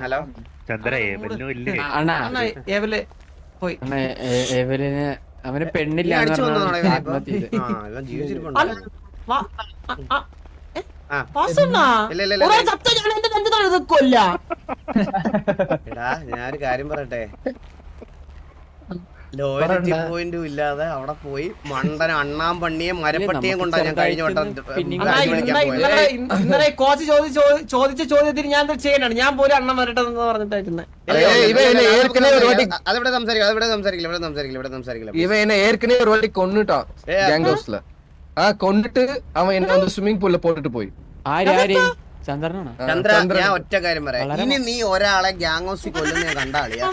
Hello Chandra ഏവലിനും ഇല്ലേ? പോയി എവലിന് അവന് പെണ്ണില്ല അടിച്ചു വന്നതാണോ ഇവനെ ഇപ്പൊ? ആത്മഹത്യ ചെയ്ത്. ആ, ഇവൻ ജീവിച്ചിരിപ്പുണ്ട്. കൊല്ല എടാ ഞാനൊരു കാര്യം പറയട്ടെ, ലോയൽറ്റി പോയിന്റും ഇല്ലാതെ അവിടെ പോയി മണ്ടൻ അണ്ണാൻ പണ്ണിയെ മരപ്പട്ടിയും കൊണ്ടാ ഞാൻ കഴിഞ്ഞ വട്ടം ഇന്നലെ കോച്ച് ചോദിച്ച ചോദ്യത്തിന് ഞാൻ ചെയ്യണാണ്. ഞാൻ പോലും അണ്ണൻ വരട്ടെ എന്ന് പറഞ്ഞിട്ടായിരുന്നു. അതെവിടെ സംസാരിക്കില്ല. ഇവ എന്നെ ഏற்கனவே ஒரு வாட்டி கொன்னுட்டான் கேங் ஹவுஸ்ல. കൊന്നിട്ട് അവൻ എന്നെ ഒന്ന് സ്വിമ്മിംഗ് പൂളിൽ പോയിട്ട് പോയി. ആര് ചന്ദ്രനാണോ? ചന്ദ്ര, ഞാൻ ഒറ്റ കാര്യം പറയാം. ഇനി നീ ഒരാളെ ഗ്യാങ് ഹൗസിൽ കൊല്ലുന്ന ഞാൻ കണ്ടാളിയാ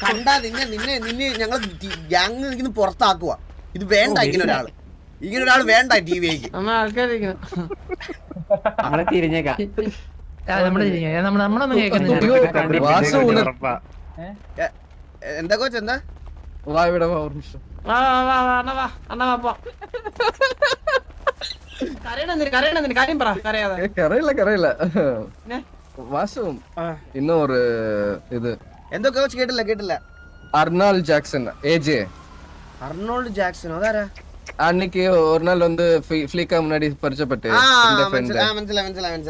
കണ്ടാ നിന്നെ ഞങ്ങൾ ഗ്യാങ് പുറത്താക്കുക. ഇത് വേണ്ട, ഇങ്ങനെ ഒരാൾ വേണ്ട ടിവിക്ക്. നമ്മളെ തിരിഞ്ഞേക്കാം. എന്താ കോച്ച് എന്താ വാ ഇവിടെ വാ ഒരു നിമിഷം. കരയില്ല വാസുവും இன்னும் ஒரு இது എന്തോ കോച്ച് കേട്ടില്ല. Arnold Jackson AJ. Arnold Jackson അതാരാ? அன்னைக்கு ஒரு நாள் வந்து ஃபிளிக்கா முன்னாடி பரிச்சயப்பட்டு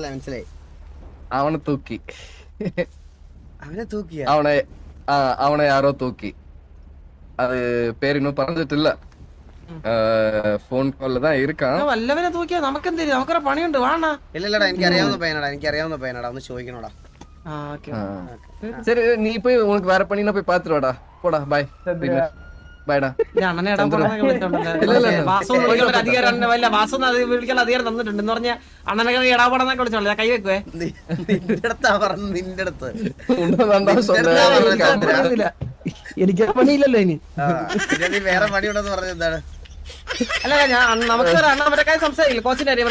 മനസ്സിലായി. அவனை தூக்கி അവനെ തൂക്കിയ அவனை யாரோ தூக்கி, அது பேர் இன்னும் പറഞ്ഞിട്ടില്ല. ഫോൺ കോളിൽ தான் இருக்கான். വല്ലവനെ തൂക്കിയാ നമുക്കെന്ത്, നമുക്കൊരു പണിയുണ്ട്. വാണ ഇല്ലല്ലടാ, എനിക്കറിയാവുന്ന പയ്യനടാ, ഒന്ന് ചോദിക്കണോടാ. சரி நீ போய் உனக்கு வேற பண்ணினா போய் பாத்துட்டு வாடா. போடா பாய். ബൈഡാ. വിളിക്കാൻ അധികാരം തന്നിട്ടുണ്ട് എന്ന് പറഞ്ഞ അണ്ണനൊക്കെ ഇടാപടന്നൊക്കെ വിളിച്ചോളൂ. കൈ വെക്കുവേ. എനിക്ക് പണിയില്ലല്ലോ ഇനി. വേറെ പണിയുണ്ടെന്ന് പറഞ്ഞ എന്താണ്? അല്ല, ഞാൻ നമുക്ക് അണ്ണ അവരെ കാര്യം സംസാരിക്കില്ല. കോച്ചിന്റെ കാര്യം